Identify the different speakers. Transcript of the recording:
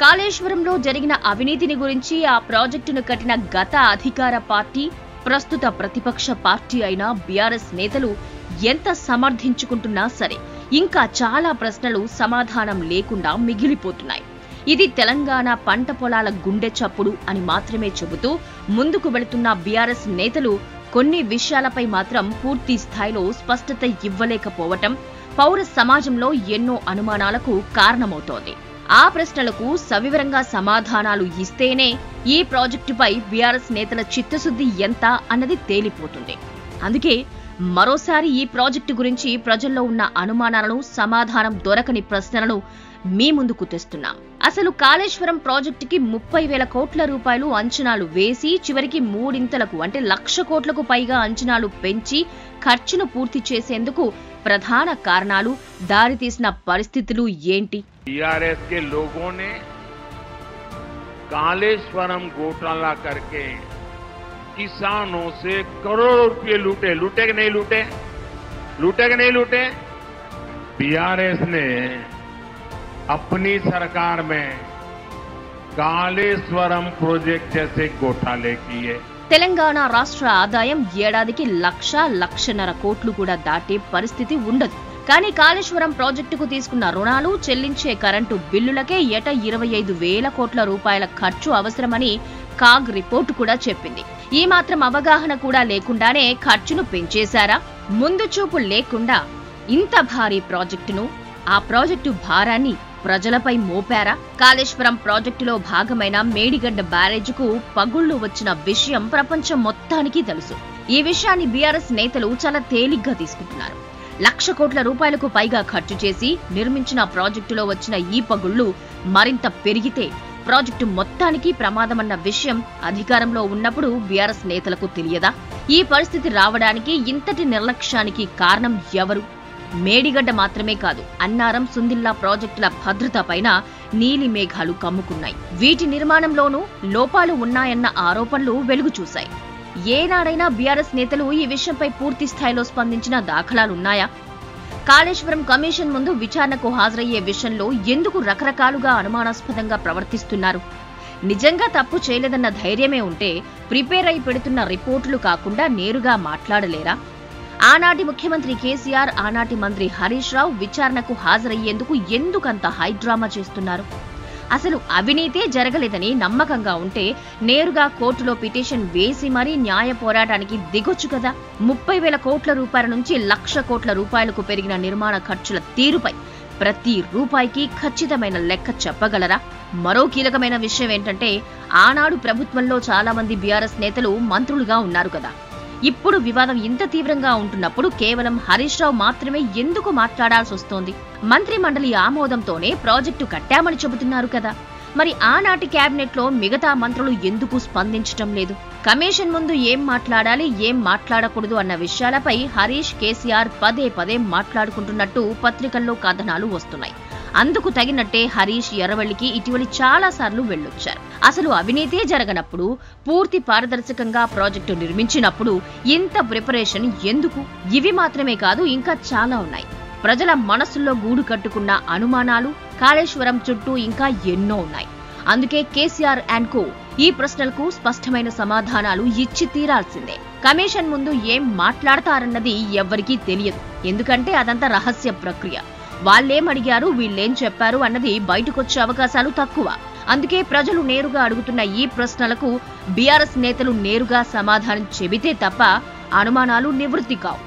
Speaker 1: కాళేశ్వరంలో జరిగిన అవినీతిని గురించి ఆ ప్రాజెక్టును కట్టిన గత అధికార పార్టీ, ప్రస్తుత ప్రతిపక్ష పార్టీ అయిన బీఆర్ఎస్ నేతలు ఎంత సమర్థించుకుంటున్నా సరే ఇంకా చాలా ప్రశ్నలు సమాధానం లేకుండా మిగిలిపోతున్నాయి. ఇది తెలంగాణ పంట పొలాల గుండె చప్పుడు అని మాత్రమే చెబుతూ ముందుకు వెళుతున్న బీఆర్ఎస్ నేతలు కొన్ని విషయాలపై మాత్రం పూర్తి స్థాయిలో స్పష్టత ఇవ్వలేకపోవటం పౌర సమాజంలో ఎన్నో అనుమానాలకు కారణమవుతోంది. ఆ ప్రశ్నలకు సవివరంగా సమాధానాలు ఇస్తేనే ఈ ప్రాజెక్టుపై బీఆర్ఎస్ నేతల చిత్తశుద్ధి ఎంత అన్నది తేలిపోతుంది. అందుకే మరోసారి ఈ ప్రాజెక్టు గురించి ప్రజల్లో ఉన్న అనుమానాలను, సమాధానం దొరకని ప్రశ్నలను మీ ముందుకు తెస్తున్నాం. అసలు కాళేశ్వరం ప్రాజెక్టుకి 30,000 కోట్ల రూపాయలు అంచనాలు వేసి చివరికి మూడింతలకు అంటే 1,00,000 కోట్లకు పైగా అంచనాలు పెంచి ఖర్చును పూర్తి చేసేందుకు ప్రధాన కారణాలు, దారితీసిన పరిస్థితులు ఏంటి?
Speaker 2: बीआरएस के लोगों ने कालेश्वरम घोटाला करके किसानों से करोड़ों रुपए लूटे। लूटे कि नहीं लूटे? लूटे कि नहीं लूटे? बीआरएस ने अपनी सरकार में कालेश्वरम प्रोजेक्ट जैसे घोटाले किए.
Speaker 1: తెలంగాణ రాష్ట్ర ఆదాయం ఏడాదికి 1,00,00,000 కోట్లు కూడా దాటే పరిస్థితి ఉండదు. కానీ కాళేశ్వరం ప్రాజెక్టుకు తీసుకున్న రుణాలు, చెల్లించే కరెంటు బిల్లులకే ఏటా 25,000 కోట్ల రూపాయల ఖర్చు అవసరమని కాగ్ రిపోర్టు కూడా చెప్పింది. ఈ మాత్రం అవగాహన కూడా లేకుండానే ఖర్చును పెంచేశారా? ముందు చూపు లేకుండా ఇంత భారీ ప్రాజెక్టును, ఆ ప్రాజెక్టు భారాన్ని ప్రజలపై మోపారా? కాళేశ్వరం ప్రాజెక్టులో భాగమైన మేడిగడ్డ బ్యారేజ్కు పగుళ్లు వచ్చిన విషయం ప్రపంచం మొత్తానికి తెలుసు. ఈ విషయాన్ని బీఆర్ఎస్ నేతలు చాలా తేలిగ్గా తీసుకుంటున్నారు. 1,00,000 కోట్ల రూపాయలకు పైగా ఖర్చు చేసి నిర్మించిన ప్రాజెక్టులో వచ్చిన ఈ పగుళ్లు మరింత పెరిగితే ప్రాజెక్టు మొత్తానికి ప్రమాదమన్న విషయం అధికారంలో ఉన్నప్పుడు బీఆర్ఎస్ నేతలకు తెలియదా? ఈ పరిస్థితి రావడానికి, ఇంతటి నిర్లక్ష్యానికి కారణం ఎవరు? మేడిగడ్డ మాత్రమే కాదు, అన్నారం, సుందిల్లా ప్రాజెక్టుల భద్రతపైన నీలి మేఘాలు కమ్ముకున్నాయి. వీటి నిర్మాణంలోనూ లోపాలు ఉన్నాయన్న ఆరోపణలు వెలుగు చూశాయి. ఏనాడైనా బీఆర్ఎస్ నేతలు ఈ విషయంపై పూర్తి స్థాయిలో స్పందించిన దాఖలాలున్నాయా? కాళేశ్వరం కమిషన్ ముందు విచారణకు హాజరయ్యే విషయంలో ఎందుకు రకరకాలుగా అనుమానాస్పదంగా ప్రవర్తిస్తున్నారు? నిజంగా తప్పు చేయలేదన్న ధైర్యమే ఉంటే ప్రిపేర్ అయి పెడుతున్న రిపోర్టులు కాకుండా నేరుగా మాట్లాడలేరా? ఆనాటి ముఖ్యమంత్రి కేసీఆర్, ఆనాటి మంత్రి హరీష్ రావు విచారణకు హాజరయ్యేందుకు ఎందుకంత హైడ్రామా చేస్తున్నారు? అసలు అవినీతే జరగలేదని నమ్మకంగా ఉంటే నేరుగా కోర్టులో పిటిషన్ వేసి మరీ న్యాయ పోరాటానికి దిగొచ్చు కదా. 30,000 కోట్ల రూపాయల నుంచి 1,00,000 కోట్ల రూపాయలకు పెరిగిన నిర్మాణ ఖర్చుల తీరుపై ప్రతి రూపాయికి ఖచ్చితమైన లెక్క చెప్పగలరా? మరో కీలకమైన విషయం ఏంటంటే, ఆనాడు ప్రభుత్వంలో చాలా మంది బీఆర్ఎస్ నేతలు మంత్రులుగా ఉన్నారు కదా. ఇప్పుడు వివాదం ఇంత తీవ్రంగా ఉంటున్నప్పుడు కేవలం హరీష్ రావు మాత్రమే ఎందుకు మాట్లాడాల్సి వస్తోంది? మంత్రి మండలి ఆమోదంతోనే ప్రాజెక్టు కట్టామని చెబుతున్నారు కదా. మరి ఆనాటి కేబినెట్ లో మిగతా మంత్రులు ఎందుకు స్పందించటం లేదు? కమిషన్ ముందు ఏం మాట్లాడాలి, ఏం మాట్లాడకూడదు అన్న విషయాలపై హరీష్, కేసీఆర్ పదే పదే మాట్లాడుకుంటున్నట్టు పత్రికల్లో కథనాలు వస్తున్నాయి. అందుకు తగినట్టే హరీష్ ఎర్రవెల్లికి ఇటీవలి చాలా సార్లు వెళ్లొచ్చారు. అసలు అవినీతే జరగనప్పుడు, పూర్తి పారదర్శకంగా ప్రాజెక్టు నిర్మించినప్పుడు ఇంత ప్రిపరేషన్ ఎందుకు? ఇవి మాత్రమే కాదు, ఇంకా చాలా ఉన్నాయి. ప్రజల మనసుల్లో గూడు కట్టుకున్న అనుమానాలు కాళేశ్వరం చుట్టూ ఇంకా ఎన్నో ఉన్నాయి. అందుకే కేసీఆర్ అండ్ కో ఈ ప్రశ్నలకు స్పష్టమైన సమాధానాలు ఇచ్చి తీరాల్సిందే. కమిషన్ ముందు ఏం మాట్లాడతారన్నది ఎవ్వరికీ తెలియదు. ఎందుకంటే అదంతా రహస్య ప్రక్రియ. వాళ్ళేం అడిగారు, వీళ్ళేం చెప్పారు అన్నది బయటకొచ్చే అవకాశాలు తక్కువ. అందుకే ప్రజలు నేరుగా అడుగుతున్న ఈ ప్రశ్నలకు బీఆర్ఎస్ నేతలు నేరుగా సమాధానం చెబితే తప్ప అనుమానాలు నివృత్తి కావు.